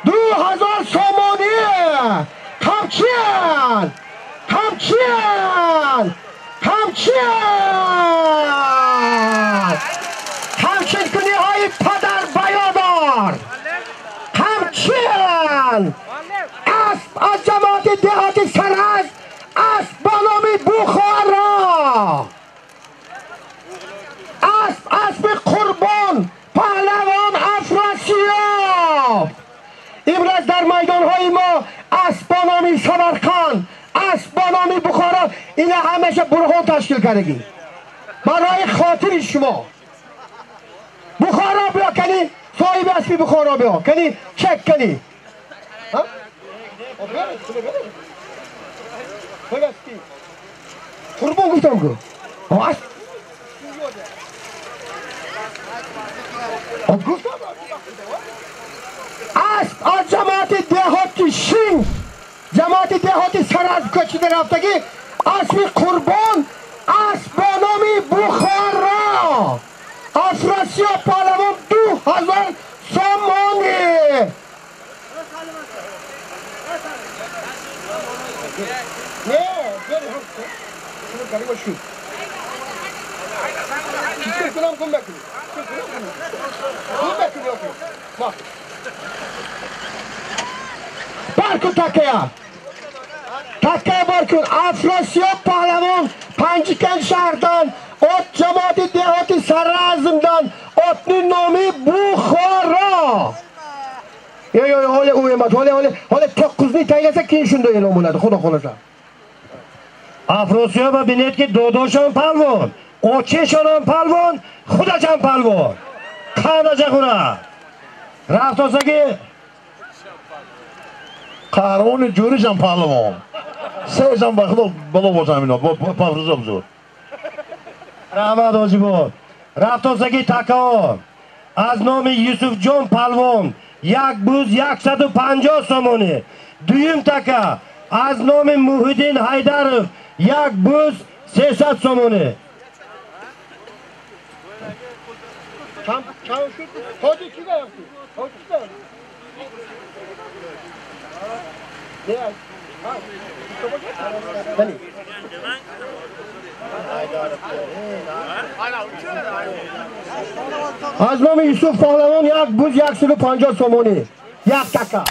2000 somoni. Kamchian. Kamchian. Kamchian. Kamchian ki nihayet padar bayadar. Kamchian. Asp az cemaati dehati Saraz. Asp banami Bukhara. Asp Qurban. Pahlavan Afrasiyab. امروز در میدان‌های ما اسبانامی سمرقند، اسبانامی بخارا اینا همیشه برهان تشکیل کردگی برای خاطر شما. بخارا بیا کنی صاحب اسبی بخارا بیا کنی چک کنی قربان گفتم گو گفتم اسب از جماعت دهاتی شین جماعت دهاتی سراز کشیده رفتگی اسب قربان اسب با نام بخارا افراسیاب پهلوان 2000 سامانی نه گری باشید چیزی کنم کن بکنی بak. Barkun Takkaya. Takkaya Barkun. Afrasiyab Pahlavon Panjikent şehrinden ot cemaati dehati Sarazmdan otning nomi Buxoro. Yo hole u emas. Hole 9ni taylasa keyin shunday e'lon bo'ladi. Xudo xolasa. Afrosiyab binetki Dodoshan Palvon, Ocheshanon Palvon, Xudojan Palvon. Qanaqa qura? Raftosagi قهرمان جوریشم پهلوان سهشم با خدا بلا باشم اینا با پافروزم زور رحمت حاجی بود رفتاسگی تکا از نام یوسف جان پهلوان یک بوز 150 سامانی دویم تکا از نام محیدین حیدرов یک بوز 300 سامانی Hadi ki yaptı. Hadi ki yaptı. از نام یوسف پهلوان یک بوز 150 سامانی یک تکه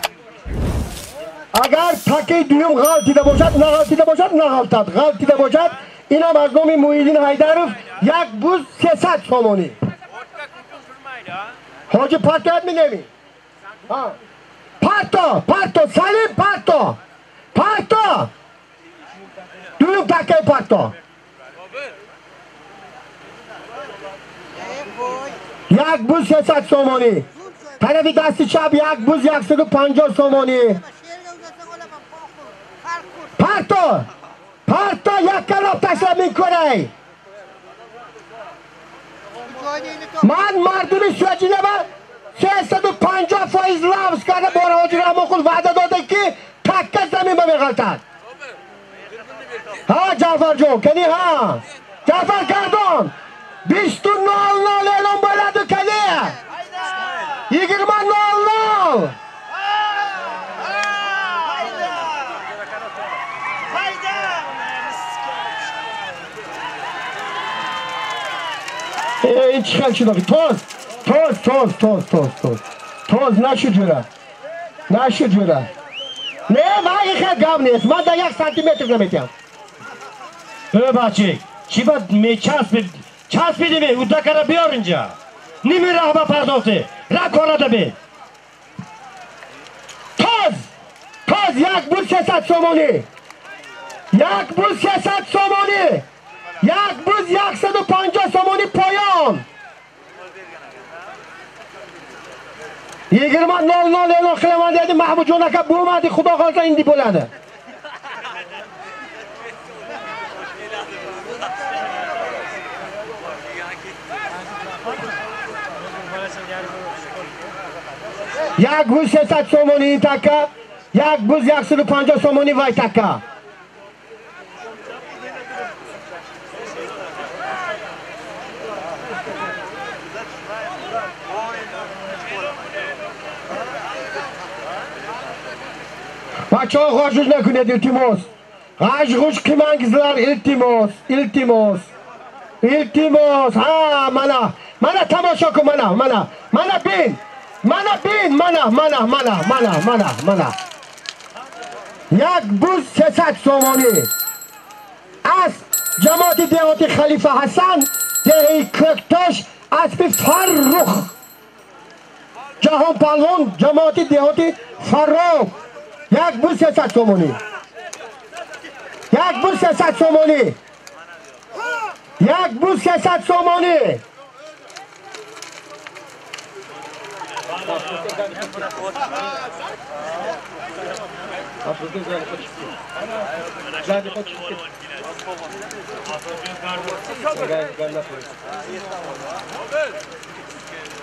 اگر تکه دوم غلطیده باشد نغلطیده باشد نغلطد غلطیده باشد اینم از نام محیدین حیدرov یک بوز 300 سامانی حاجی پرتو می نمی پرتو سلیم پرتو دویم تکه پرتو یک بوز 300 سامانی طرفی دست چپ یک بوز 150 سامانی پرتو یک کلاب تسلیم میکنه من مردم سوچینه با 350% لفظ کرده باره حاجی رحمانقل وعده داده که تکه زمین به میغلطد ها جعفر جون کنی ها جعفر گردان 20:00 اعلام بلد کنی 20:00 این چیکار شده توز نشو جوره نه وای خیلی گم نیست من در 1 سانتیمتر نمیتیم بچه چی باید چسبیدی می او دکره بیار اینجا نیمی راه با پرداخته راه کنه بی توز یک بوز 300 سامانی یک بوز 300 سامانی یک بوز 150 سامانی پایان 20:00 اعلان قلمان دیدی محمود جونکه بومدی خدا خالصه این دی بلنده یک بوز 300 سامانی این تکه یک بوز 150 سامانی وای تکه بچه ها خواهشش نکنید التماس غشغوش کمانگزlar التماس التماس التماس ها mana تماشا کن mana بین mana یک بوز 300 سومانی از جماعت دهاتی خلیفه حسن دهی کرکتاش اسب فرخ جهان پالون جماعت دهاتی فرخ یک بوز 300 سومانی یک بوز 300 سومانی یک بوز 300 سومانی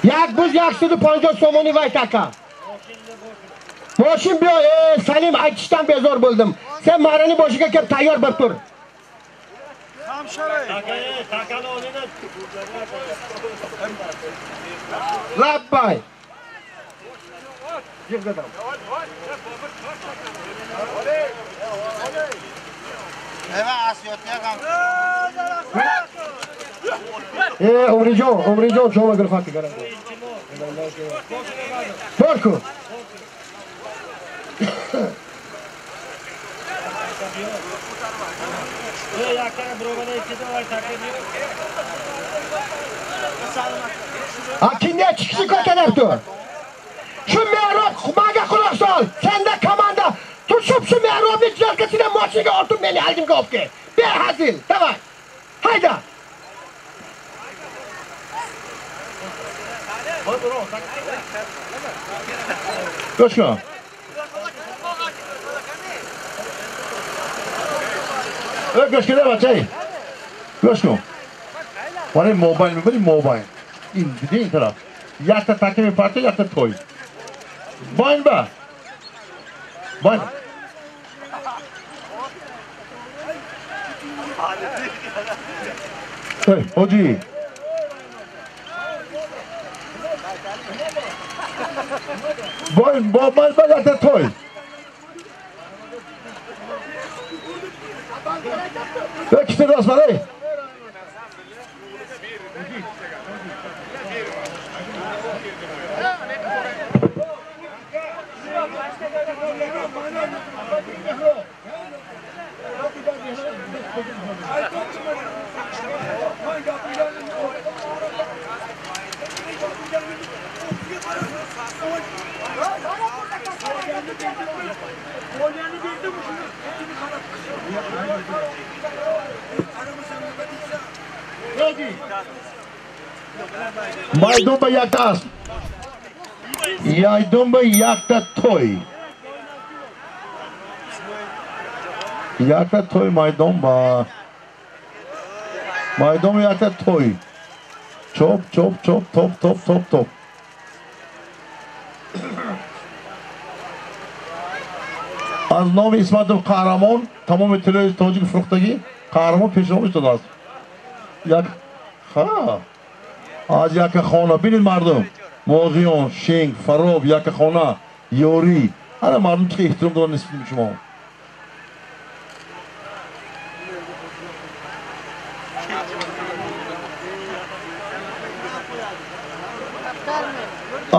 یک بوز 150 سومانی وای تکا ماشین بیا سلیم aytishdan bezor bo'ldim sen marani boshiga kelib tayyor bo'lib tur labbay umrijon شما گل خاطی کردم برکو Kimga chiqishni ko'taribdi? Shu merob xumaga quloq sol. Senda komanda tushib shu merobni jarkasini mashinaga ortib meni oldimga olib kel. Behazil, davay. Hayda. Goshko. Goshko da bachai. Goshko. Bana mobil mi? Bari mobil. این طرف یک تا تکه میپرته یک تا توی باین با باین اوجی باین با باین با یک تا توی یکی راست برای Maydon به یک تا است یایدون به یک تا توی یک تا توی maydon با maydon یک تا توی چوب چوب چوب توپ توپ توپ توپ از نام اسمت قهرمان تمام اطلاع تاجیک فروختگی قهرمان پیشنهادش داده است یک از یک خانه ببینید مردم موضوعیان شنگ فراب یک خانه یوری هر مردم که احترام دارن نسبت به شما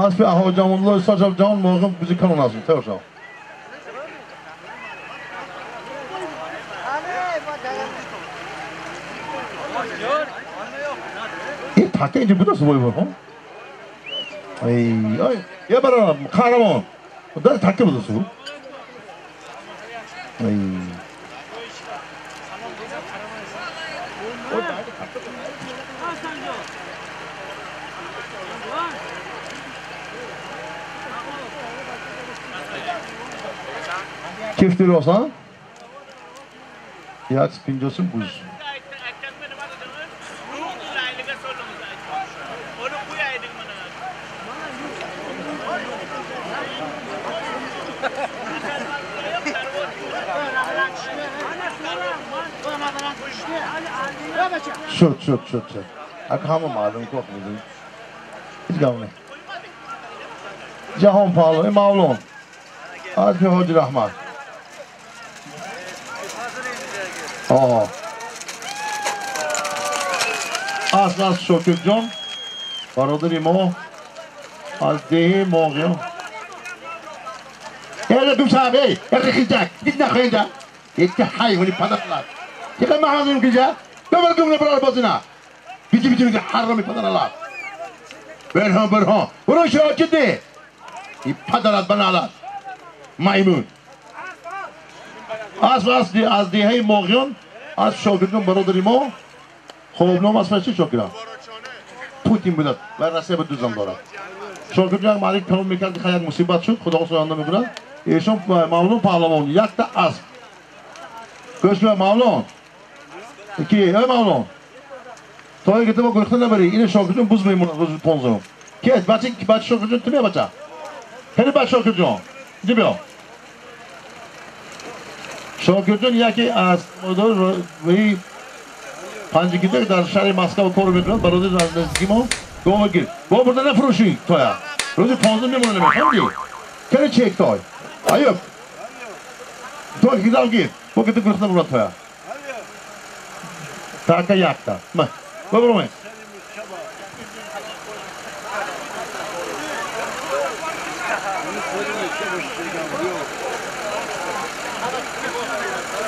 از به احوال جامعه ساجب جان موقع بیزی کنون هستیم تیار شما این تکه اینجا بود است بایی برخون یه برام قهرمان در تکه بود است بود کیف دیری آسان؟ یک سپینجاسون بوز شد اگه همه معلوم که بودیم هیچ گم نه جهان پالو این مولون از به حاج رحمت آه از شکرجان برادری ما از دهه ماغیان هذا دوم شعب ايه يا اخي خنجاك جدنا خنجا انت حيواني بدر الله كده ما عندهم كجا قبل قمنا برا بازنا بيجي حرمي بدر الله برهان وروش جدي يبدرات بنالات مایمون از دیهه ماغیان از شاگردان برادری ما خوب نام از فرشی شاگردان پوتین بودد و رسیه به دوزم دارد شاگردان مالک تمام میکرد که خیلی مصیبت شد خدا سویانده میکنند ایشون مولون پهلوان یک تا اسب گوش به مولون کی ای مولون تا اگه تو با گرخته نبری این شاگردان بوز میمونه روز 15 کی بچه شاگردان تو میه بچه خیلی بچه شاگردان اینجا بیا شاگردان یکی از مدار وی پنجگیده در شهر مسکو کار میکنند برادر نزدیکی ما گوه گیر گوه برده نفروشی تویا روزی 15 میمونه نمیخوندی کنه چک توی ایوب تو گیدال گیر بو که تو گرخته برد تویا تاکا یکتا ما برو من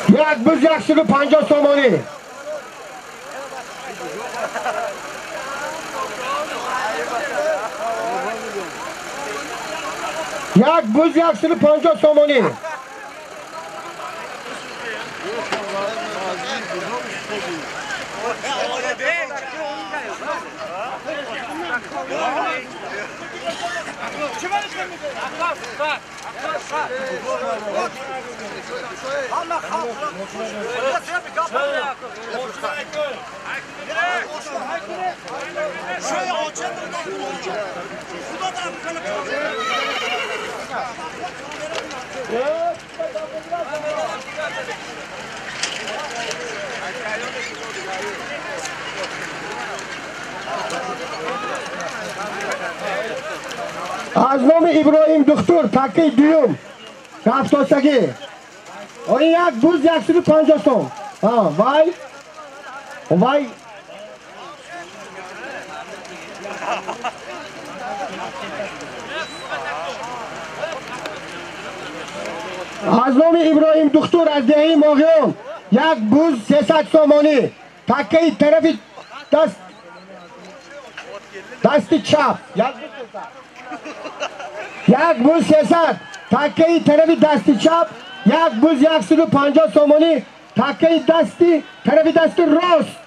یک بوز 150 تومانی یک بوز 150 تومانی از نام ابراهیم دکتر تکه دیوم رفتاسگی این یک بوز 150 توم وای وای از نام ابراهیم دکتر از دهه ماغیان یک بوز 300 تومانی تکه طرف دست چپ یک بوز 300 تکه طرف دست چپ یک بوز 150 تومانی تکه دستی طرف دست راست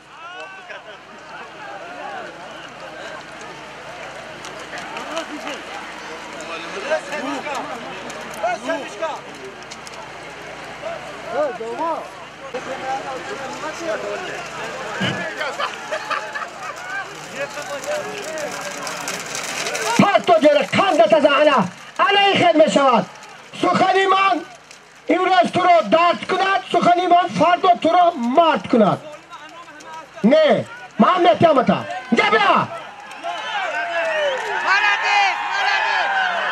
پس تو جره کندت از انا این خدمه شود سخنی من امروز تو را درد کند سخنی من فردا تو را مرد کند نه من نتیامتا گبیا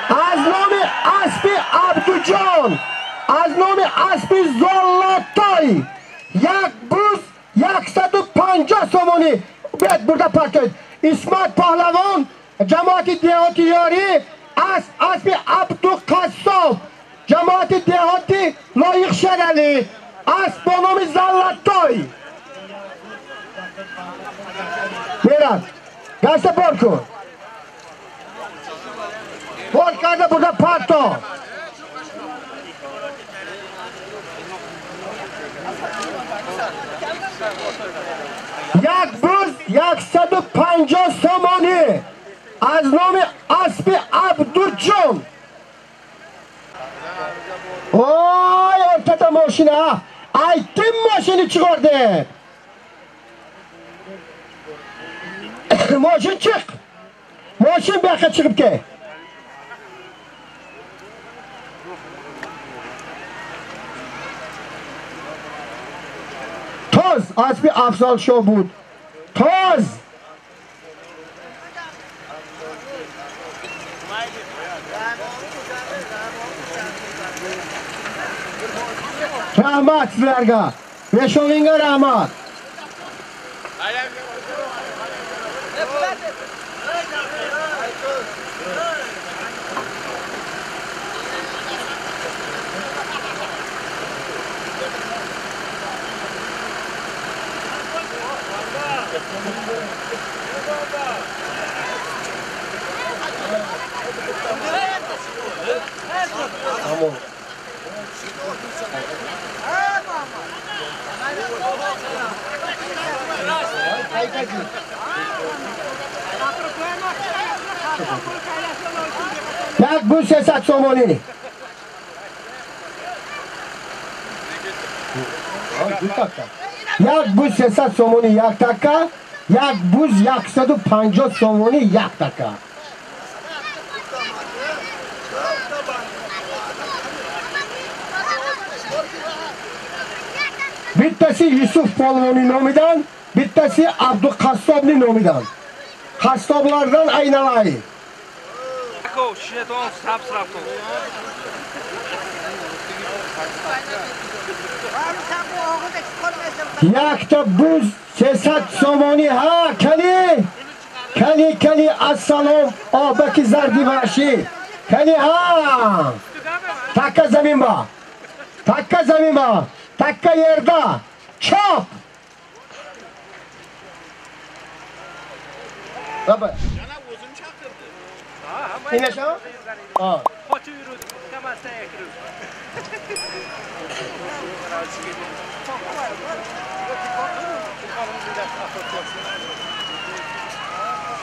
از نام اسب عبدوجان از نام اسب زلاتای یک بوز 150 تومانی بیاد برده پرتید اسمت پهلوان جماعت دهاتی یاری اسب عبدو قصاب جماعت دهاتی لایق شرلی اسب با نام زلاتای میرن دست بار کن بار کرده برده پرتا یک بوز 150 تومانی از نام اسب عبدوجان وای ارتتا ماشینه ایتیم ماشینی چیکارده ماشین چیک ماشین بخه چیکب که تاز اسب افضل شو بود تاز رحمت sizlarga Beshovinga rahmat. Tamam. Jak bu sesat somoni. Jak bu sesat somoni yak taka, jak buz 150 somoni yak taka. Bittasi Yusuf Polvonning nomidan, bittasi Abduqassobning nomidan. Qassoblardan aynalay. Yakta buz 300 somoni ha kali assalom obaki zardivashi kali ha takka zamin ba takka yerda chop baba yana o'zim chaqirdi ha inasha ha qochib yurdi kamasda kirib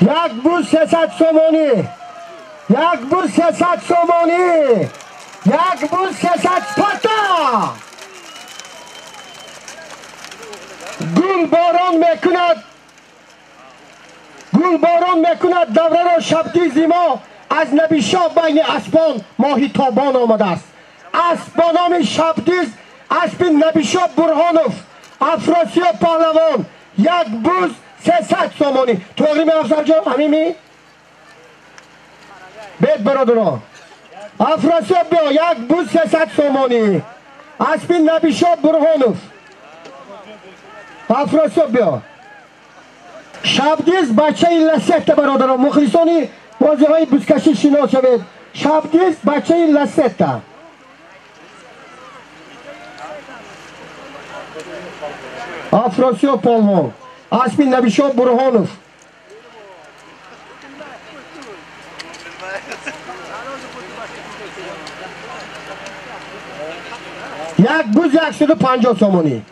Jak bu 300 somoni. Jak bu 300 somoni. Jak bu 300 pata. Gul boron mekunad davraro shabdi zimo az nabisho bayni asbon mohi toban omade است. اسبانام شبدیز اسب نبیشا برهانوف افراسیاب پهلوان یک بوز 300 سومانی توقری می افسر جا همیمی بید برادران افراسیاب بیا یک بوز 300 سومانی اسب نبیشا برهانوف افراسیاب بیا شبدیز بچه لسیت برادران مخلصانی بازی های بوزکشی شناس شوید شبدیز بچه لسیت افراسیاب پالوان اسب نبیشاب برهانوف یک بوز 150 سومانی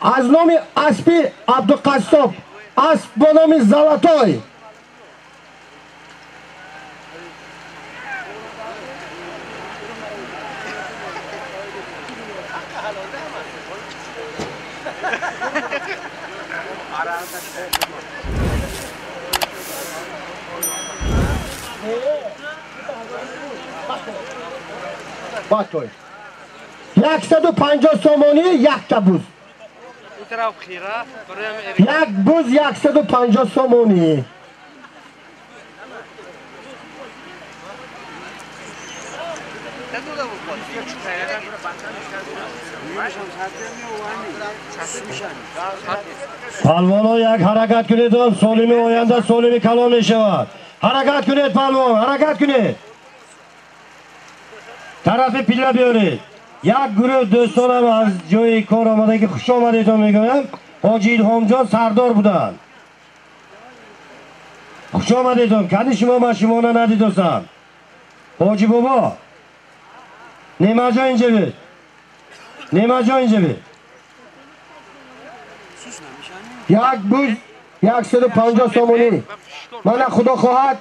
از نام اسب عبدالقصاب اسب با نام زلاتای باتوی 150 سومانی یک تا بوز یک بوز 150 سومانی پهلوانا یک حرکت کنید سالمی آینده سالمی کلام می شود حرکت کنید پهلوان حرکت کنید طرف پیله بیارید یک گروه دوستانم از جای کار آمده که خوش آمدیتون میگویم حاجی ایلهام جان سردار بودن خوش آمدیتون کدی شما من شما ندیدوستم حاجی بابا نیمه جا اینجا بید نیمه جا اینجا بید یک بوز 150 سومانی من خدا خواهد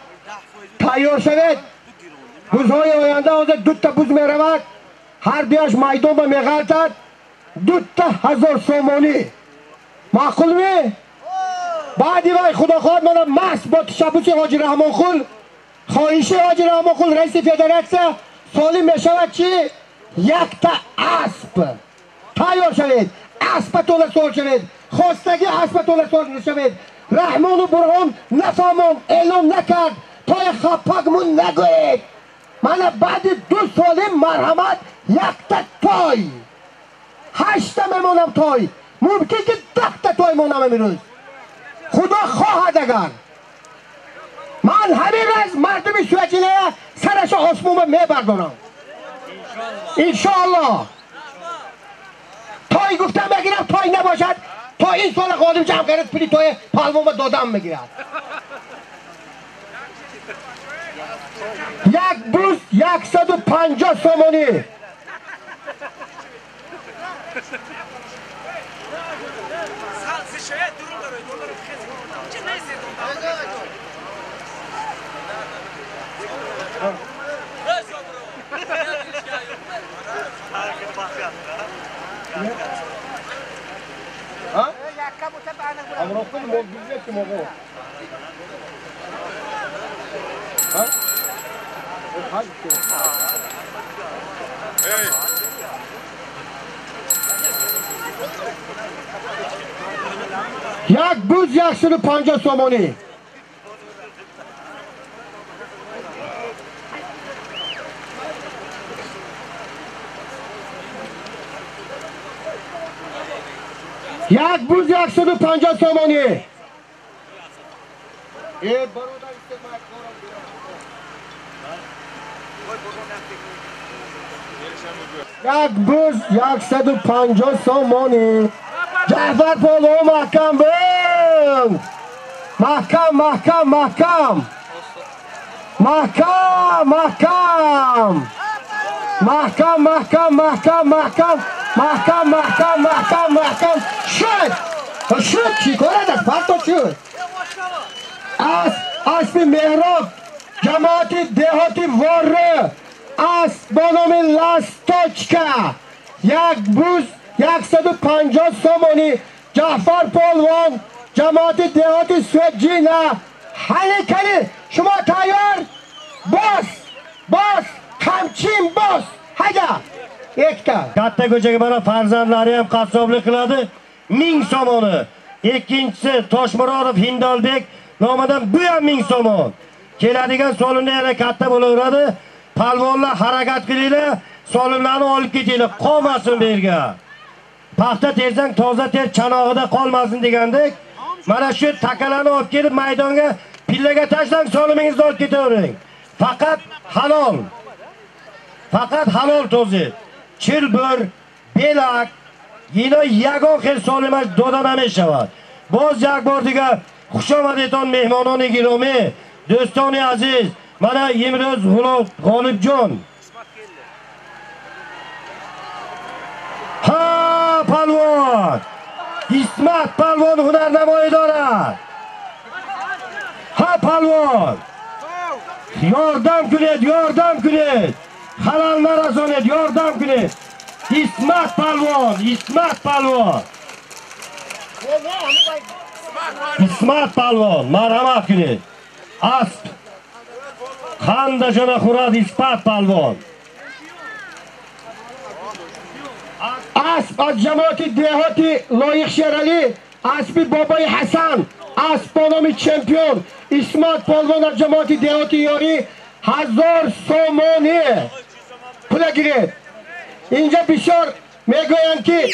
تیار شوید بوزهای آینده آزد 2 تا بوز می رود هر دیاش میدان با می غلطد 2 تا 1000 سومانی معقول می؟ بعدی وای خدا خواهد من مست با تشبوس حاجی رحمان خل خواهیشه حاجی رحمان خل رئیس فدراسیون سالی می شود چی؟ 1 تا اسب تیار شوید اسب طول سال شوید خواستگی اسب طول سال شوید رحمان و برهان نفهمم اعلام نکرد پای خپاگمون نگوید من بعد 2 سال مرحمت 1 تا پای 8 تا میمونم توی ممکن که 10 تا توی مونم امروز خدا خواهد اگر من همین روز مردم سوئدی سرش آسمون میبردونم انشاءالله توی گفتم بگیرم توی نباشد تا این سال قادم جمع کرد پلی توی پالوم دادم میگیرد یک بوز 150 سومانی یک بوز 150 سومانی یک بوز 150 سومانی یک بوز 150 سومانی جعفر پولو محکم بند محکم محکم محکم محکم محکم محکم محکم محکم محکم محکم محکم محکم محکم شد چی کنه دست پرتو شد اسب مهراب جماعت دهاتی واره اسب با نام لاستوچکا یک بوز 150 سومانی جعفر پولوان جماعت دهاتی سوئدجینا حلی کلی شما تیار باس همچین باس هگه یک تا katta ko'chaga mana farzandlari ham qassoblik qiladi 1000 somoni ikkinchisi Toshmurodov Hindolbek nomidan bu ham 1000 somon keladigan solimda yana katta bo'laveradi palvonlar harakat qilinglar solimlarni olib ketinglar qolmasin bu yerga paxta tersang toza ter chanog'ida qolmasin degandek mana shu takalarni olib kelib maydonga pillaga tashlang solimingizni olib ketavering faqat halol to'zi chilbir belak اینا یگان خیلی سالمش دادن نمیشود باز یک بار دیگه خوش آمدیدتان مهمانان گرامی دوستان عزیز من امروز غالب جان ها پلوان اسمت پلوان هنرنمایی دارد ها پلوان یاردم کنید خلال نرسانید یاردم کنید اسمت پلوان مرحمت کنید اسب خندشان خورد اسمت پلوان اسب از جماعت دهاتی لایق شیرالی اسب بابای حسن اسب با نام چمپیون اسمت پلوان از جماعت دهاتی یاری 1000 سومانی پول گیرید اینجا بسیار میگویند که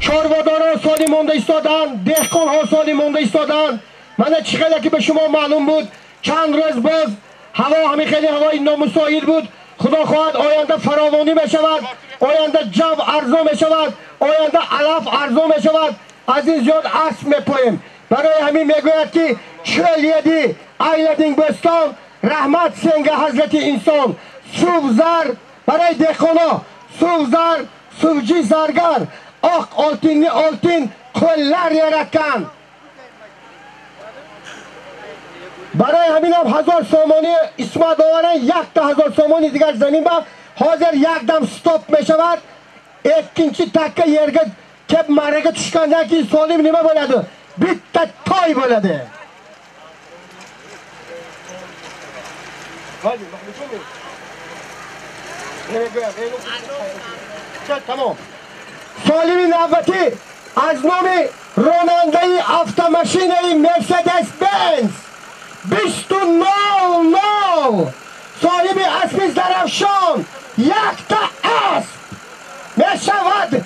چاره‌داران سالی مونده ایستادن دهقان ها سالی مونده ایستادن من چقدر که به شما معلوم بود چند روز باز هوا همین خیلی هوای نامساعد بود خدا خواهد آینده فراوانی میشود آینده جو ارزان میشود آینده علف ارزان میشود از این زیاد اسب میپوییم برای همین میگوید که چلیدی ایلدینگ بستان رحمت سنگ حضرت انسان سوزر برای دهقانا سوزر سوجی زرگر آق آلتین کلر یرکن برای همین هم 1000 سومانی اسمت آورن 1000 سومانی دیگر زمین با حاضر یک دم ستاپ میشود ikinci takka yerga kep maraga tushgandan keyin solim nima bo'ladi? Bitta toy bo'ladi. Tamam. Solim'in navbati az nomi ronandai avtomashinayi Mercedes-Benz 200 sahibi اسب درفشان یک تا اسب میشود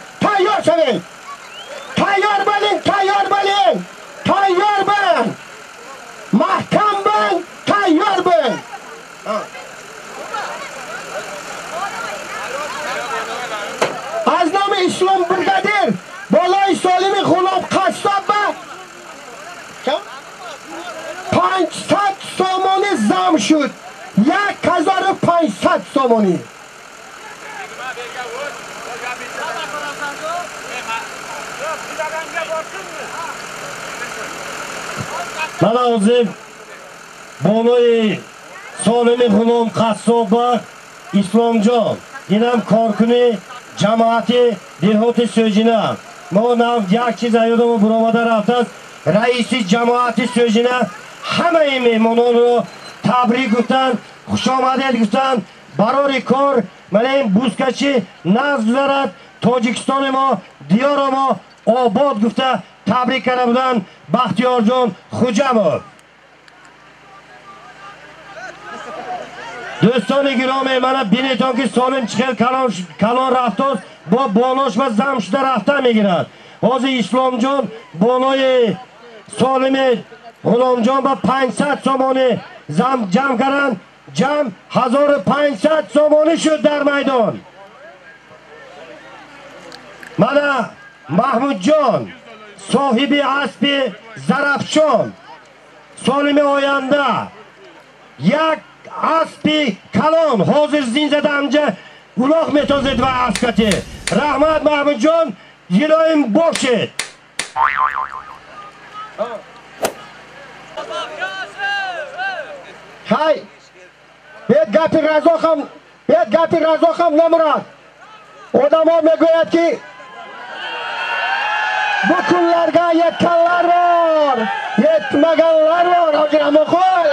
somoni. Mana o'zim Bonoy Solimi Xulom qassoba Islomjon inam korkuni jamoati dehoti sojina monam یک چیز ayodam برآمده رفتن رئیس جماعت سوژنا همه مهمانان رو تبریک گفتن خوش آمدید گفتن برای کار من این بوسکچی نزد دارد تاجیکستان ما دیار ما آباد گفته تبریک کرده بودن بختیار جان خوجم. دوستان گرامی من بینیتان که سالم چخیل کلان رفتاست با بالاش و زم شده رفته میگیرد. حاضر اسلام جان بالای سالم غلام جان با 500 سامانه زم جمع کردن جمع 1500 سامانه شد در میدان. من محمود جان صاحب اسب زرفشان سالم آینده یک اسب کلان حاضر زین زده همجا اولاغ میتازد و اسکتی رحمت محمود جان یلایم باشد. Hay, bet gapi razokham namurad. Odamlar megoyad ki bu kunlarga yetganlar bor, yetmaganlar bor. Hojirama qo'y.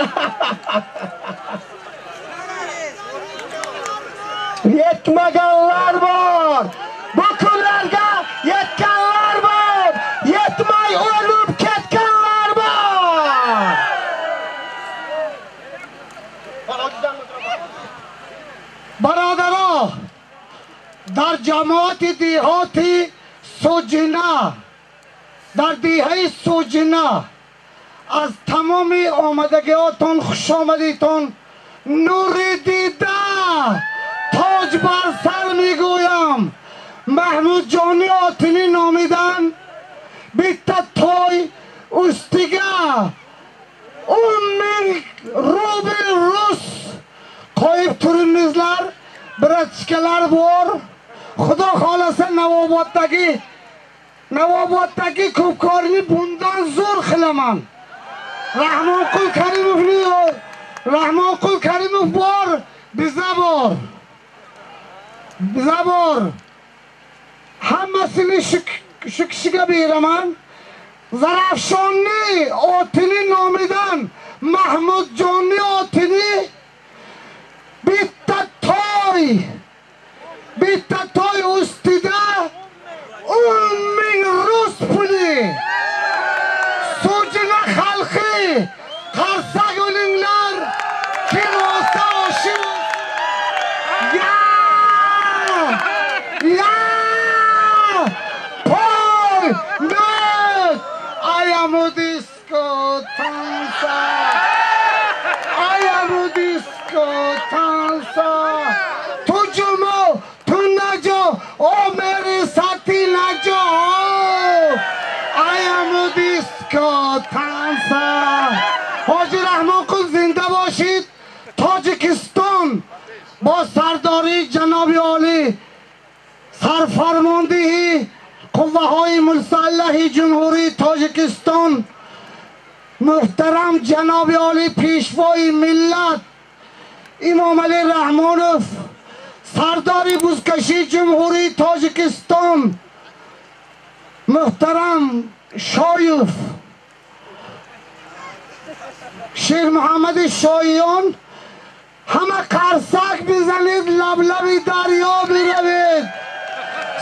Yetmaganlar bor. Bu kunlarga yetganlar bor, yetmay o'lib ketganlar bor. برادرها در جماعت دیهاتی سوجنا در دیهه سوجنا از تمام آمدگیاتون خوش آمدیتون نوری دیده تاج بر سر میگویم محمود جانی آتینی نامیدن بیت توی استیگه من روبی روس qo'yib turingizlar, birachkalar bor. Xudo xolasa Navoboddagi ko'pkorni bundan zo'r qilaman. Rahmonqul Karimov bor, biza bor. Hammasini shu kishiga beraman. Zarafshonni otini nomidan Mahmud jonni otini bitta toy ustida 10,000 rus puli So'jina xalqi qarsak o'linglar kim olsa oshi poy net ayamudisco tansa tujumo tunajo o meri sati najo ayamudisco tansa. Hoji Rahmonqul zinda boshid. Tojikiston با سرداری جناب عالی سرفرماندهی قوه‌های مسلح جمهوری تاجیکستان محترم جناب عالی پیشوای ملت امام علی رحمانوف سرداری بزکشی جمهوری تاجیکستان محترم شایف شیخ محمد شایان همه قرصک بزنید لب دریا بروید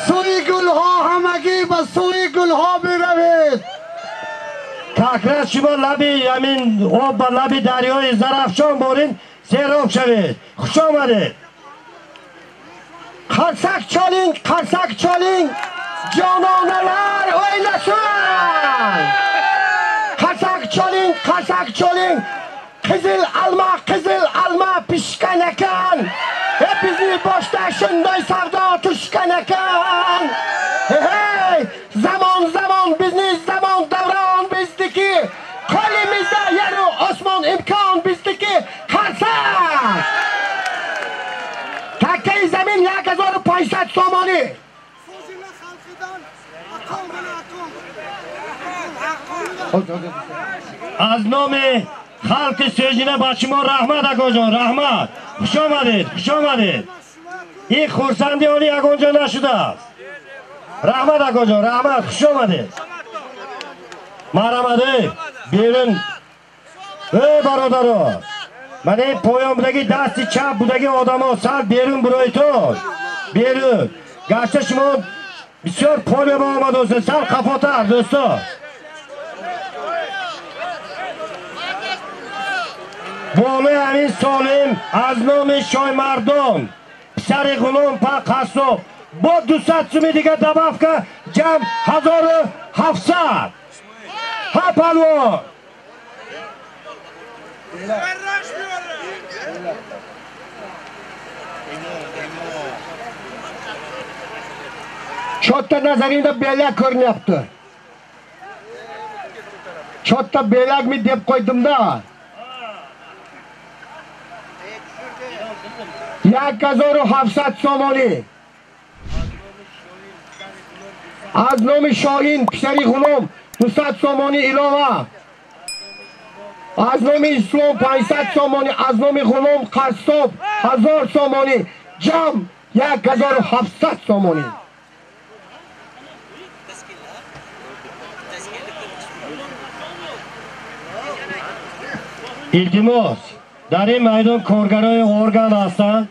سوی گلها همگی به سوی گلها بروید. تکرار شما لبی همین آب با لبی دریای زرفشان بارین سیراب شوید. خوش آمده. قرصک چالین جانانه‌lar o'ynashun. Qarsak choling qizil alma pishgan ekan. Bizni boshda shunday savdo tushgan ekan. Hey, zamon bizni zamon davron bizniki. Qo'limizda yer u osmon imkon bizniki. Qarsak تکه زمین 1500 سومانی. از نام خلق سوژینه با شما رحمت اکا جان، رحمت. خوش آمدید، خوش آمدید. این خورسندی آنی اکا جان نشده است. رحمت اکا جان، رحمت، خوش آمدید. مرحمده بیرون. ای برادرها، من این پایان بودگی دستی چپ بودگی آدم ها سر بیرون برایتون. بیرون. گرچه شما بسیار پای با آمد دوستان، سر خفاتر دوستا. بالای همین سالم از نام شای مردان پسر غلام پا قصاب با 200 سومی دیگه دباف که جمع 1700. ها پلوان Çötta nazarında belak görünüyordu. Çötta belak mı deyip koydum da. 1700 سومانی. از نام شاهین پسری غلام 200 سومانی ilova. از نام اسلام 500 سومانی. از نام غلام قصاب 1000 سومانی. جمع 1700 سومانی. التماس در این میدان کارگرای ارگان هستند.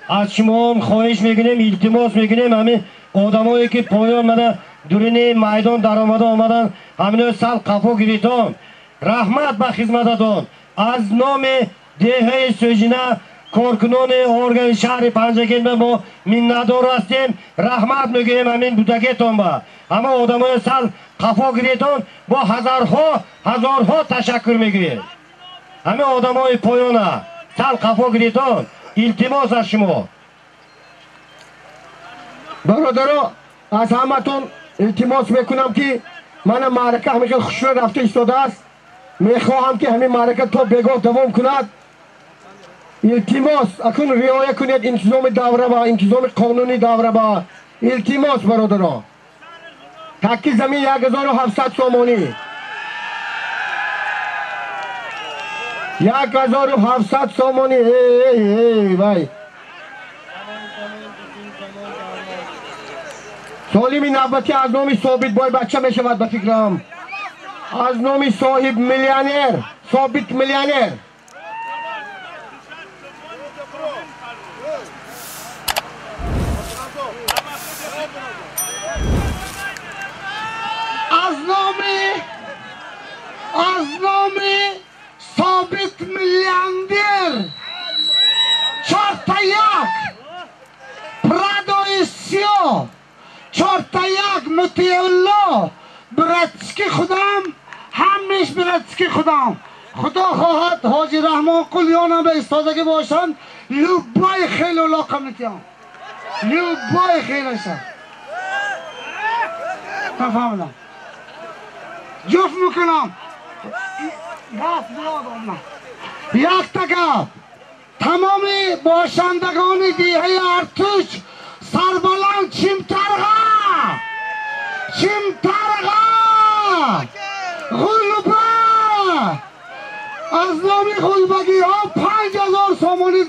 از شما هم خواهش میکنیم، التماس میکنیم همین آدمایی که پایان منه دورین میدان در آمدن همین سال قفا گریتان رحمت به خدمتتان. از نام دهه سوژینه کارکنان ارگان شهر پنجگین ما منتدار هستیم. رحمت میگیم همین بودگیتان با همه آدمای سال قفا گریتان با هزارها تشکر میگیم. همه آدم های پایانه سال قفا گریتان التماس از شما. برادرها از همتون التماس میکنم که من معرکه همیشه خوش رفته ایستاده است. میخواهم که همین معرکه تا بگاه دوام کند. التماس اکنون رعایت کنید انتظام دوره با انتظام قانونی دوره با. التماس برادرها تکی زمین 1700 سومانی. 1700 سومانی. ای وای سالمی نوبتی از نام ثابت بای بچه میشود به فکرم. از نام صاحب میلیونر ثابت میلیونر. از نام ثابت میلیونر 4 تا 1 پرادوی سیاه 4 تا 1 متیالله براتسکی خودم همیش براتسکی خودم. خدا خواهد حاجی رحمان قلیان هم به استادگی باشند. لوبای خیلی علاقه میتیم. لوبای خیلیشن نفهمدم جفت میکنم. یک تگه تمامی باشندگان دیه ارتش سربلند چمترغا غلبه از نامی غلبگی ها 5000 سومانی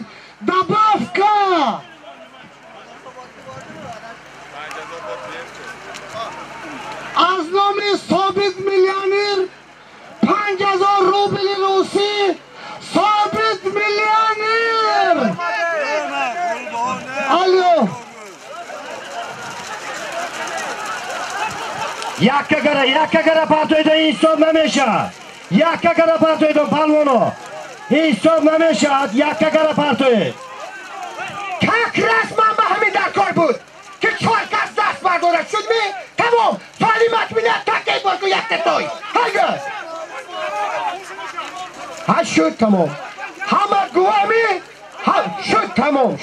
دباف که از نام ثابت میلیونر 5000 روبل روسی ثابت میلیونر. الو یک اگر پرتویدن این حساب نمیشه. یک اگر پرتویدن پلوانو این حساب نمیشه. یک اگر پرتوید تک رسما به همین در کار بود که 4 کس دست بردارد شد می تمام تعلیمات میدهد تکی بارکو یک تتای هاگه ها شد تمام همه گوامی شد تمام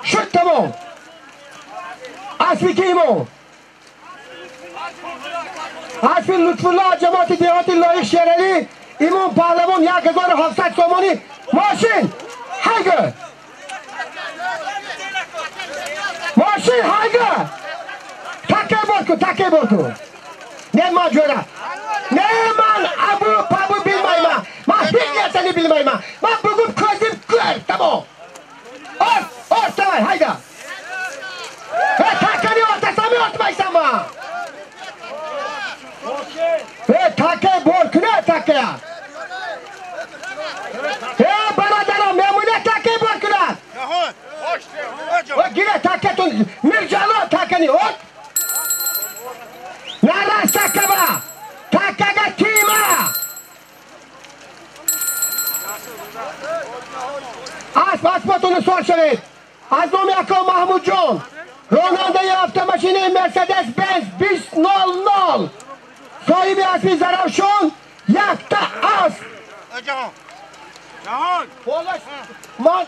شد تمام اسبی که ایمان اسبی لطف الله جماعت دیهات لایق شیرالی ایمان پهلوان 1700 سومانی ماشین هاگه Mashina haydi. Takkay borku. Ne majora? Ne man abu bilmayman. Men hech narsani bilmayman. Men bugun ko'zim ko'r, tamom. Tamam, haydi. Takkani o'rtasami o'tmaysanmi? Takkay borkuni takkaya. Baradarim, men buni takkay borkuni. Gire takkatun mirjalo takkani ot. Nara sakaba. Takkaga tima. Pasportunu sor şerit. Aznomi Akıl Mahmudjon. Ronaldo'ya avtomashina Mercedes-Benz 500. Sahibi asli Zarafshon. Yakta as. Jahan. Polash. Man.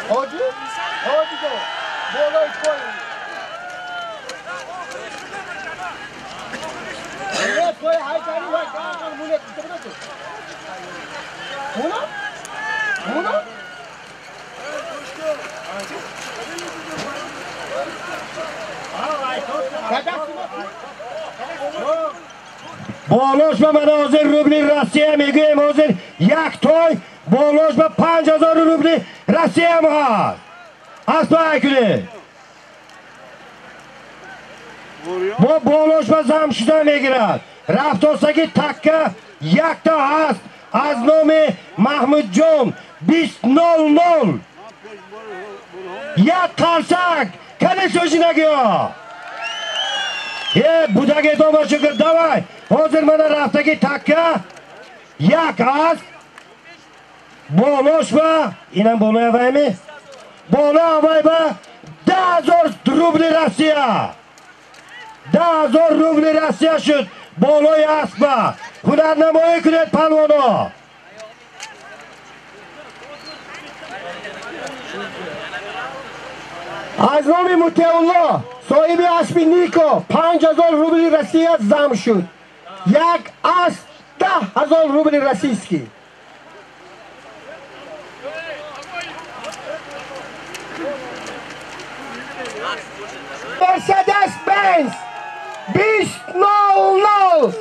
Hadi go. Bolay koy. Evet, koy haykali var. Kalkan bunu tutabilir. Bunu? Bo'lishma mana hozir rubli Rossiya megayim hozir yak to'y bo'lishma 5000 rubli Rossiya mı? Asla kuli. Bu bo'lishma zamshida megirat. Raftosdagi takka yakta hast az nomi Mahmudjon 500. Yak qarsak, qani so'zinaga. Budagi tomosha davay. Hozir mana raftdagi takka yak az bo'lishma, inam bo'lmaymi? Bo'lamayba 10,000 rubli Rossiya. 10,000 rubli Rossiya shud. Bo'loy asba. Hunarnamoyi kunet palvono. Aznomi Muteullo, sahibi asbi Niko 5,000 rubli Rossiya zam shud. Yak as 10,000 rubli rossiyskiy. Mercedes-Benz 500.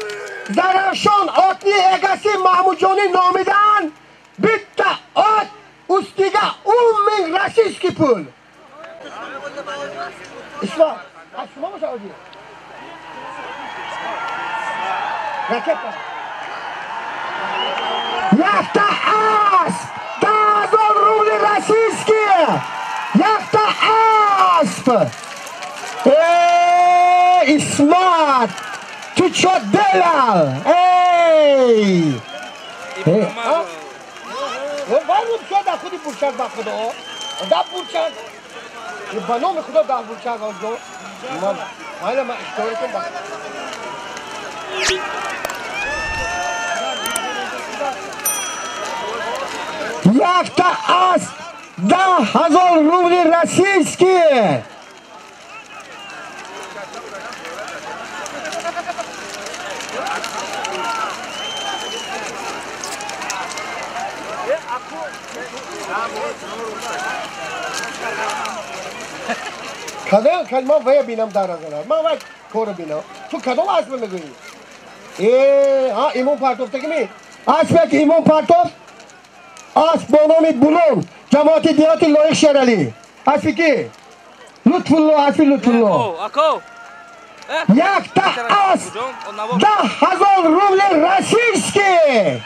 Zarafshon otni egasi Mahmudjonning nomidan bitta ot ustiga 10,000 rossiyskiy pul. İsma, açma mı savcı? Raketa. Yakta asp! 10,000 rubli rossiyskiy! Yakta asp! İsmat! Ty co delal? Ej! Varım şurada kudi burçak bakıdı o. Da burçak. Bana mı kuda da burçak oldu? Hala mı iştörüküm bak. Yakta as 10,000 rubli rossiyskiy! Kadın vaya binam darazlar. Ma vay koru binam. Tu kadın asma mı gıyı? İmam Partov'taki mi? Asbek İmam Partov. As bonomit bulun. Cemaati diyati loyuk şerali. Asbiki. Lütfullah asbi lütfullah. Ako. Yakta as 10,000 rubli rossiyskiy.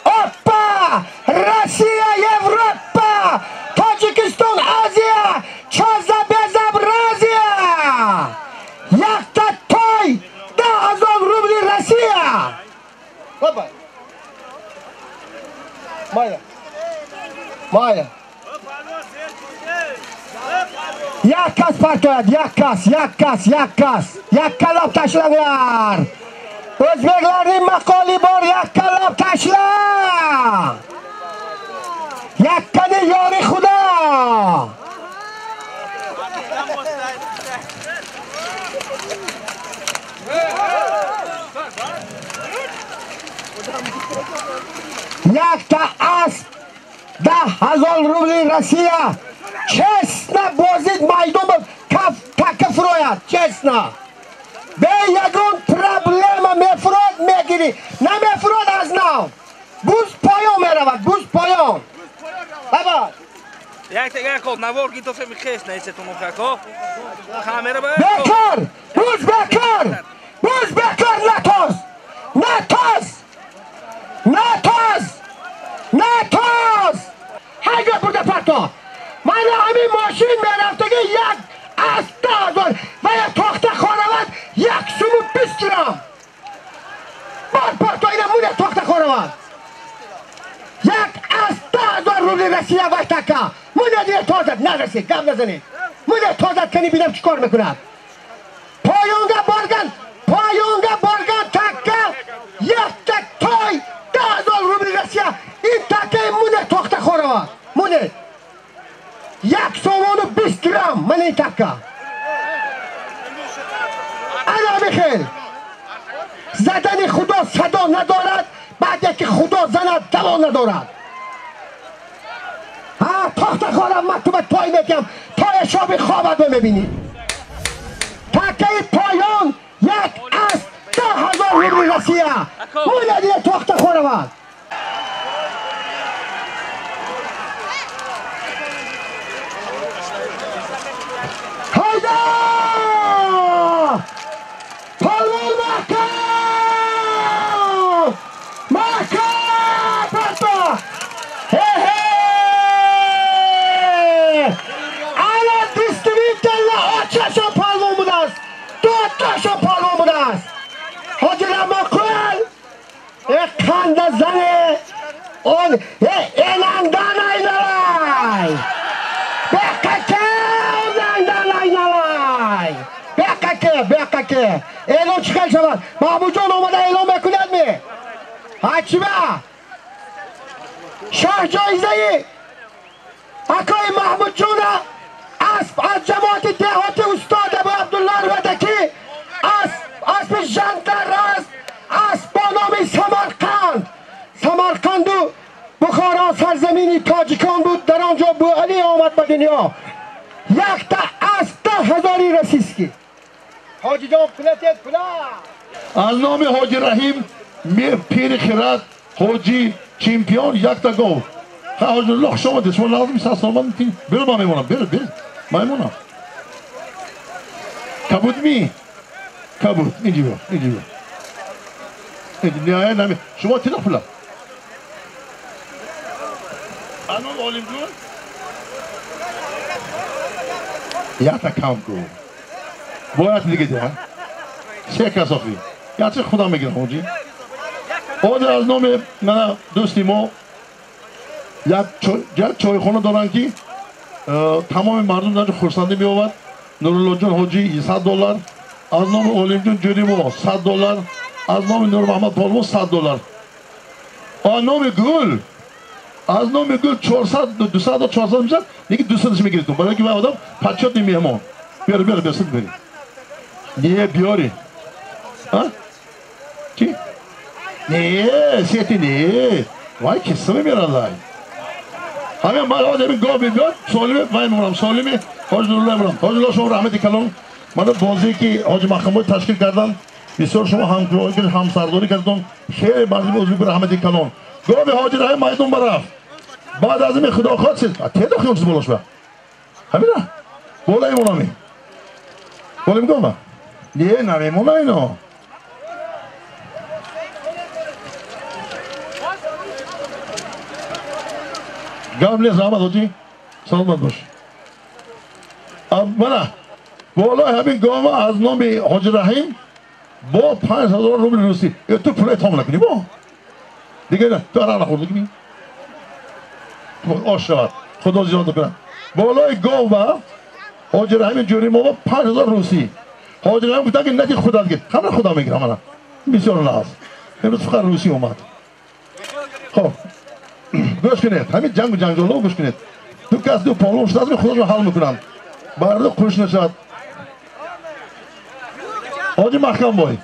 Oppa! Rossiya, Yevropa! Tojikiston, Aziya! Choza bezobrazia! Yakta to'y 10,000 rubli Rossiya! Baba. Maya. Yakkas partoyat, yakkas. Yakkalab tashlanglar. O'zbeklarning maqoli bor, yakkalab tashla. Yakkani yori xudo. Yakta asp 10,000 rubli Rossiya. Честно бозит майдон така фрояд. Честно. Бе ягон проблема мефрод мегири. На мефрод аз знам. Буз пойон меравад. Буз пойон. Баба. Jak tegen God, nou word ik toch even geest, nee, zet hem op elkaar. Ga maar erbij. Bekar! Buz bekar! Buz bekar natos! Natos! Natos! Natos! Haydi burada parto! Mana همین ماشین میرفتگی یک استازون و یک تخت خانواد یک سومو 20 گرم بار پارتو اینه مونه تخت خانواد یک استازون رولی رسیه و تکا مونه دیگه تازد نرسید گم نزنید مونه تازد کنی بینم چیکار میکنم پایونگا بارگان تکا یک تک تای 10,000 رولی رسیه این تکه مونه تخت خانواد مونه یک سومون و 20 گرم من این تکه انا بخیر زدن خدا صدا ندارد بعد یکی خدا زند دوا ندارد ها تخت خانم مکتوبت پای میکنم پای شابی خوابت ببینی تکه پایان یک از 10,000 روبل روسیه مونه دیگه تخت خانم زنه اون اینندان اینالای بککه اینندان اینالای بککه اعلام چکل شود محمود جان آمده اعلام بکند می حچیبه شاه جایزه ای اکای محمود جان از جماعت دهات استاد ابو عبدالله الودکی اسب جنتر است اسب با نام سمرقند و بخارا سرزمینی تاجیکان بود در آنجا بو علی آمد به دنیا یک تا اسب 10,000 رسیسکی حاجی جان پلتت پلا از نام حاجی رحیم پیر خیرات حاجی چمپیون یک تا گو حاجی الله شما دست من لازم است سلمان تین بر ما میمونم بر میمونم کبود می کبود اینجا نه نه شما تلخ پلا آنون اولیم جون یا تا کام کو باید دیگه ده سه کسافی یا چه خدا میگیرم حاجی حاضر از نام من دوستی ما یک چایخانه دارن که تمام مردم در خورسندی میآورد نورالله جان حاجی $100 از نام اولیم جون جوری ما $100 از نام نور محمد پالمو $100 از نام گل 400 200 400 میشد دیگه 200 میگیرید برای اینکه آدم پچات نمیامون بیار بسید بریم نیه بیاری ها چی نیه سیتی نیه وای کسمه میرالای همه ما آدم گاو بیاد سالمه وای میمونم سالمه حاج نورالله میمونم حاج الله شما رحمتی کلام من بازی که حاج محمد تشکیل کردن بسیار شما همسرداری کردن خیلی مردم عضوی رحمتی کلام گاو حاج رحیم مایدون برافت بعد از این خدا خواهد سید تیدا خیلی چیز بلاش با همین نه بالا ایمونامی بالا میگم با نیه نمیمونه اینو گام لیز آمد حاجی سلامت باش منه بالا همین گام از نام حاج رحیم با 5,000 روبل روسی تو پولای تام نکنی با دیگه نه تو هر نخورد کنی آشرات خدا زیاد کنم بالای گاو با حاج رحیم جوری ما 5,000 روسی حاج رحیم گفت که نتی خدا دیگه خبر خدا میگیرم من بسیار ناز امروز فقط روسی اومد خب گوش کنید همین جنگالو گوش کنید تو کس دو پالون شد از خودشون حل میکنن برده خوش نشد حاج محکم بای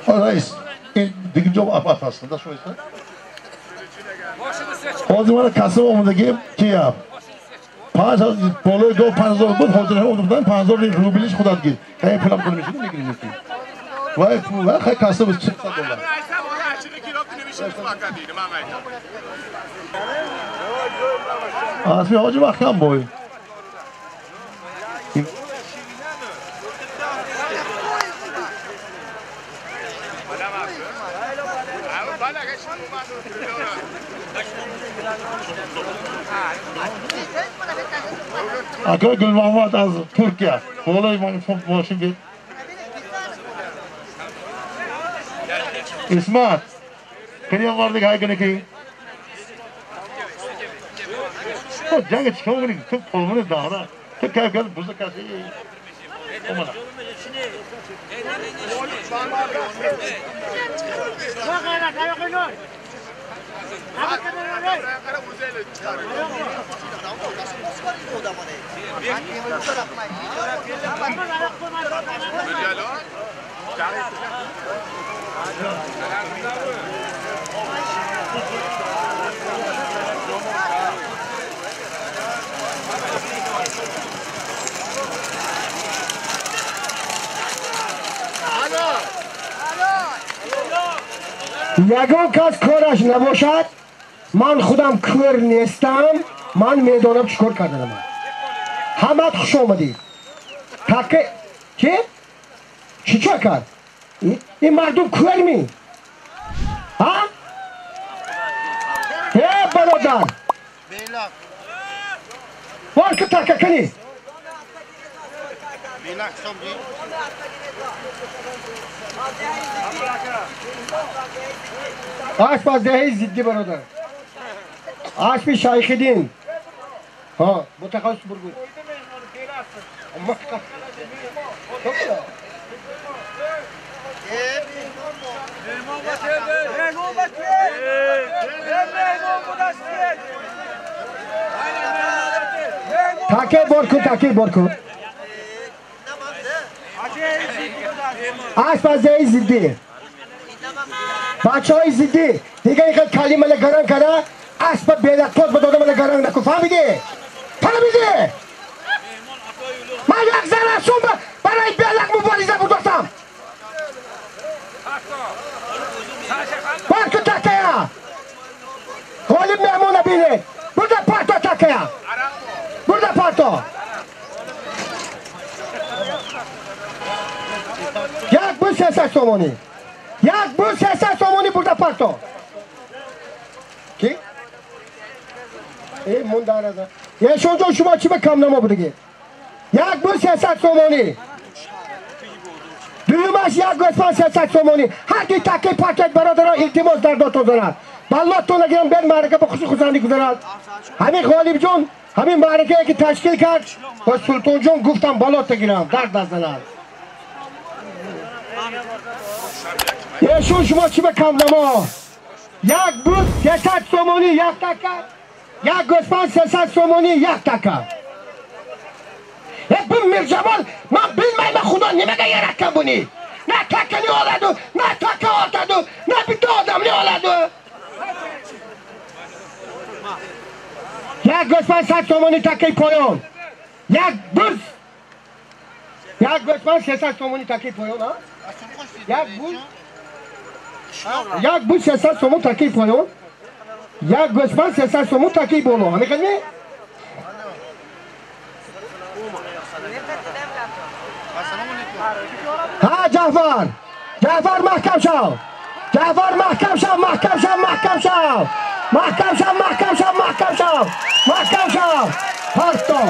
Reis, دیگه جواب ابعاد هستن داشت وایسا. حاضر من کاسب اومدگی کیا؟ 5000 بالای 5000 بود حاضر هم اومدن 5000 روبلیش خودت گیر. خیلی پولم کنی میشه میگیری میگی. وای پول خیلی کاسب $600. آسمی آجی وقت کم بوی. Akı Gül Mahmut az Türkiye. Olay mاشین bir. İsmat. Keniye vardık hay günü ki. O cengi çıkıyor günü. Çok polmanı dağına. Çok kayıp geldi. Buzda kalsı. Olmadı. یگان کس کارش نباشد من خودم کور نیستم من میدانم چیکار کردم همه خوش آمدید تاکه چی کرد این مردم کور می ها برادر وار که تاکه کنی آشپزدهی زدی برادر آشپی شایخیدین ها متخصص برگو تاکه بار کن آشپزدهی زدی بچه های زدی دیگه اینقدر کلمه گران کرده اسب بیلکتوز به دادم گران نکن فهمیدی؟ من یک زن هستم برای بیلک مبارزه بودستم باید که تکه غالب مهمونه بینه برده پارتو تکه برده پارتو یک بود 300 تومانی یک بود 300 تومانی برده پارتو کی؟ این من دارد یه شونجا شما چی به کم نما بودگی یک بود 300 تومانی دویمش یک گوسفند 300 تومانی هر کی تکی پاکت برادران التماس در داد دارد بالله تو نگیرم بین معرکه به خصوص خزانی گذارد همین غالب جون همین معرکه که تشکیل کرد با سلطان جون گفتم بالا تگیرم درد نزند یه شما چی به کم نما یک بود 300 تومانی یک تکه یک گوسفند 300 تومانی یک تکه بون میرجمال من bilmeyim خدا نمیگه یه رکم بونی نه تکه نی آلدو نه تکه آلدو نه بیت آدم نی آلدو یک گوسفند 100 تومانی تکه پایان یک بوز یک گوسفند 300 تومانی تکه پایان ها یک بوز 300 تومانی تکه پایان یک گوسفند 300 تومانی تکه بالا همه خدمی ها جعفر محکم شو جعفر محکم شو پارتا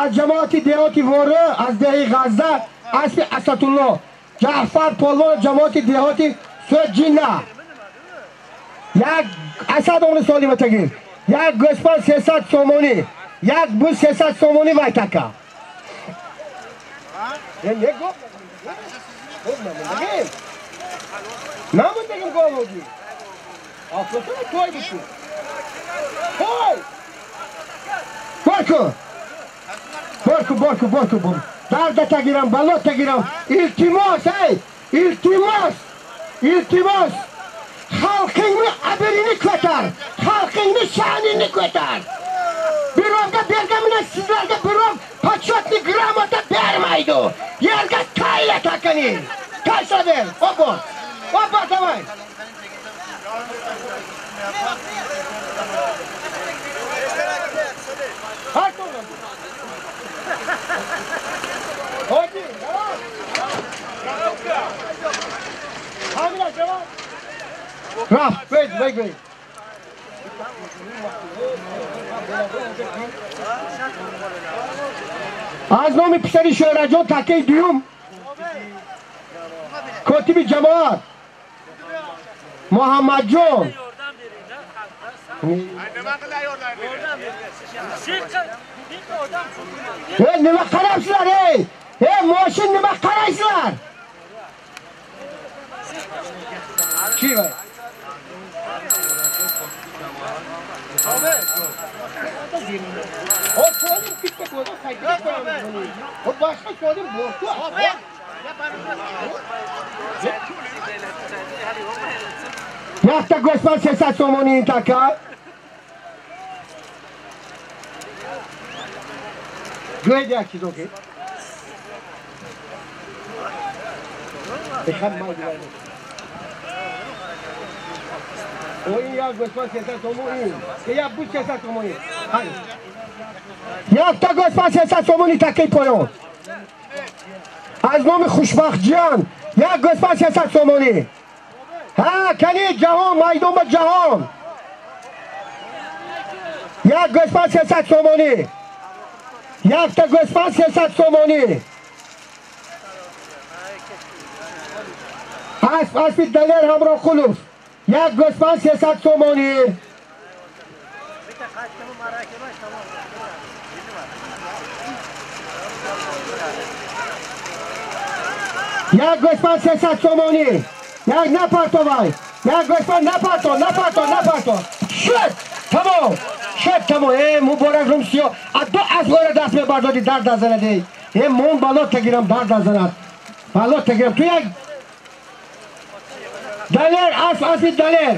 از جماعت دیهاتی واره از دهی غزه اسب اسدالله جعفر پالوان جماعت دیهاتی سوید جینه یک اسد اون سالی بتگیر یک گوسفند 300 تومانی یک بوز 300 تومانی وای تکه یک گفت نموندگیم گاه بودی آفرسون توی بشون توی Borku. Dardata giren, balota giren. İltimos, İltimos. Halkını haberini köter. Halkını şanını köter. Birovga bergamine sizlerge birov paçotni gramota bermaydi. Yerga kayla takani. Kaysa ver. Obo davay. Hadi, devam. Hamile devam. Raf, wait. Az nomi pisari şöhrajon takey diyum. Kotibi cemaat. Muhammedjon. Nima qarabsizlar ey? Moşin nima qaraysizlar? Chi voy? O so'lim bitta ko'da qaytib qo'yamiz. O boshqa so'lim bo'rku. Yakta go'sman sesat somoni intaka. Göğe de açız okey. Beşem maydı var. Oyun ya Gosman sesat somoni. Ya bu sesat somoni. Hayır. Yakta Gosman sesat somoni takey poyon. Az nomi Xushbaxtjon. Ya Gosman sesat somoni. Ha kani jahon maydon ba jahon. Ya Gosman sesat somoni. Yakta Gosman sesat somoni. Asbit daler hamroh quluf. Yak Gosman sesat somoni. Yak Gosman sesat somoni. Yak naparto vay. Yak Gosman naparto. Shit! Tamam. Muborak rumsiyo. Addo az gore dast bebardodi dar dazanadi. Mon balot tagiram dar dazanad. Balot tagiram. Tu yak daler asbit daler.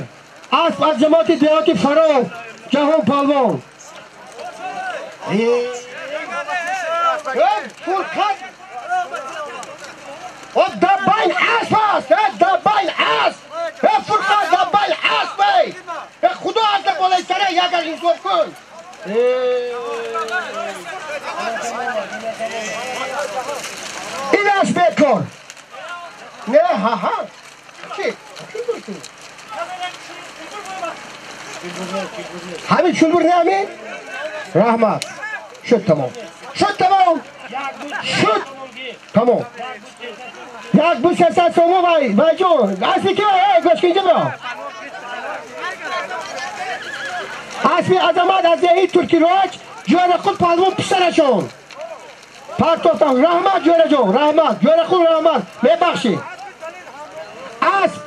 Asb cemaati dehati Farov. Jahon palvon. Furkan. O dabbayn asbas. Dabbayn as. Furkan dabbayn as bey. Xudo azza bolay sana yagar insof kun. İlaç bekor. Ne ha. Ki. Hamid şulbur ne amin? Rahmat. Şut tamam. Tamam. Yak bu sesat somu vay. Baycun. Asli ki vay. Göçkinci mi o? Asli azamat azyehi Türkiye roç. Jörekul palvon piştaraşon. Partoftan rahmat jörejon. Rahmat. Jörekul rahmat. Mebakşi.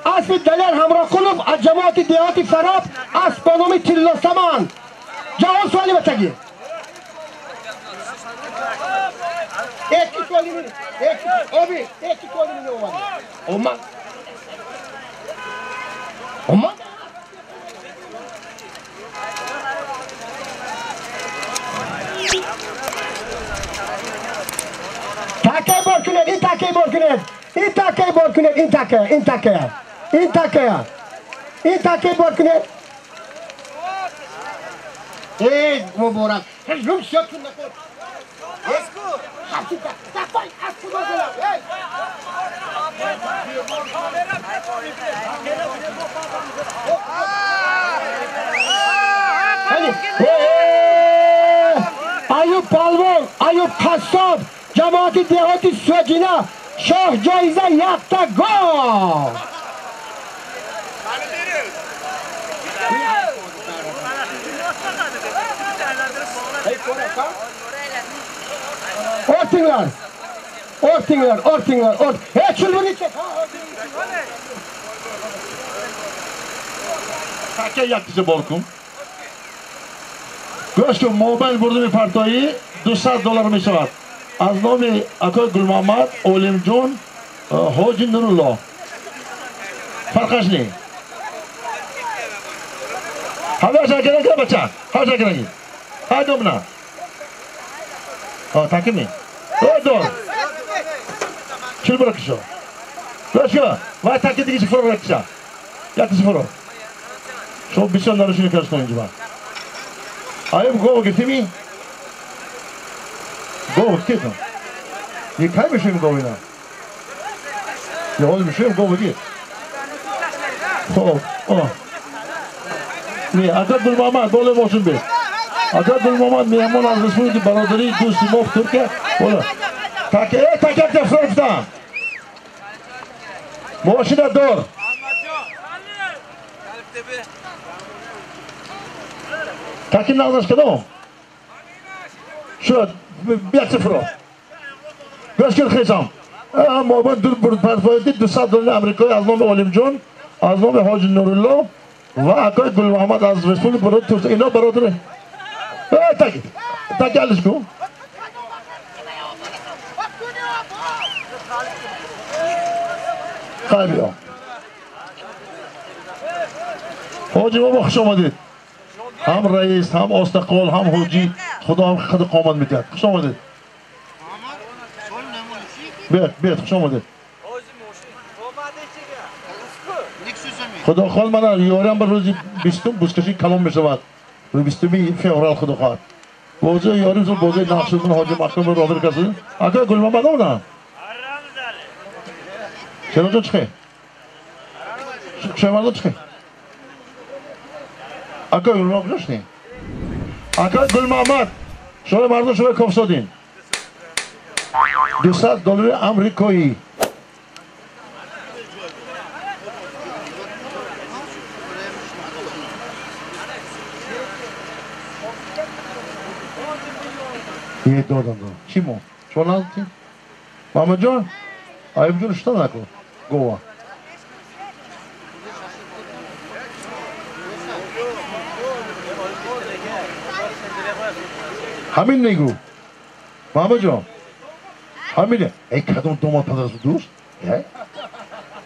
Asbi daler hamroh qulub az jamoati dehati Farov asbonomi tillosaman. Jahon suali batagi. Eki solimini. Eki solimini olmadı. Olma. Takay borkunet. Muborak. Rumsiyo tunna ko. Asku. Takay asku mazela. Ayub palvon, Ayub Qassob, jamoati dehati Sojina, shoh joyiza yakta gol. Ortinglar. Chulbuni çek. Takey yaktı borkum. گوش کن موبایل بردم پرتایی $200 می شود از نام اکای گل محمد اولیم جون حاجی نورالله فرقش نی همه شکرن که بچه ها شکرنگی ها دوم نه ها تکمی دور چل برا کشو گوش کن وای تکی دیگه صفر برا کشا یکی صفر شما بسیار نروشونی کرس کنید با آیم گوه گرتیمی گوه گرتیم یه کای میشویم گوه اینا یه حال میشویم گوه گرت خب نه اگر گل محمد بالا باشون بید اگر گل محمد میهمان از رسپولیک برادری دوستی مفت ترکیه بالا تک دفتر افتان ماشین دور تاکی نازش کدام شد بیاد صفر گوش کن خیزم موبایل دور برد پرفایدی $200 امریکایی از نام اولیم جون از نام حاجی نورالله و اکای گل محمد از رسپولیک برادر ترکیه اینا برادره تاکی علش کن خیلی بیا حاجی بابا خوش آمدید هم رئیس هم استقلال هم حاجی خدا هم خود قامت میدهد خوش آمدید بیاد خوش آمدید خدا خواهد من یارم بر روزی 20 بوزکشی کلام میشود روی 20 فوریه خدا خواهد بوزه یاریم زود بوزه نقشدون حاجی مکرم رو رابر کسی اگه گل محمد آمدن چرا جا چخه شما چخه اگه گل محمد جاشتی اگه گل محمد شما مردم شما کف سادین $200 امریکایی یه دادم چی مو؟ شما نازدی؟ محمد جان؟ آیب جون شتا نکن گوه همین نگو محمد جان همینه ای کدوم دومات پدرس دوست؟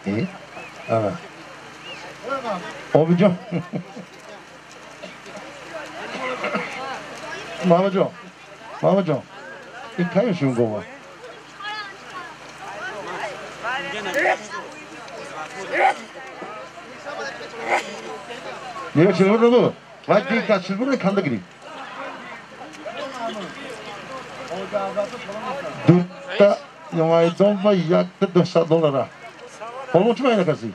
ای؟ آه آبی جان محمد جان این کایشون گوه 내가 질문으로 와이티가 질문을 간다 그리 둘다 영화의 돈과 $200 $4 얼마 주면 해나 갔지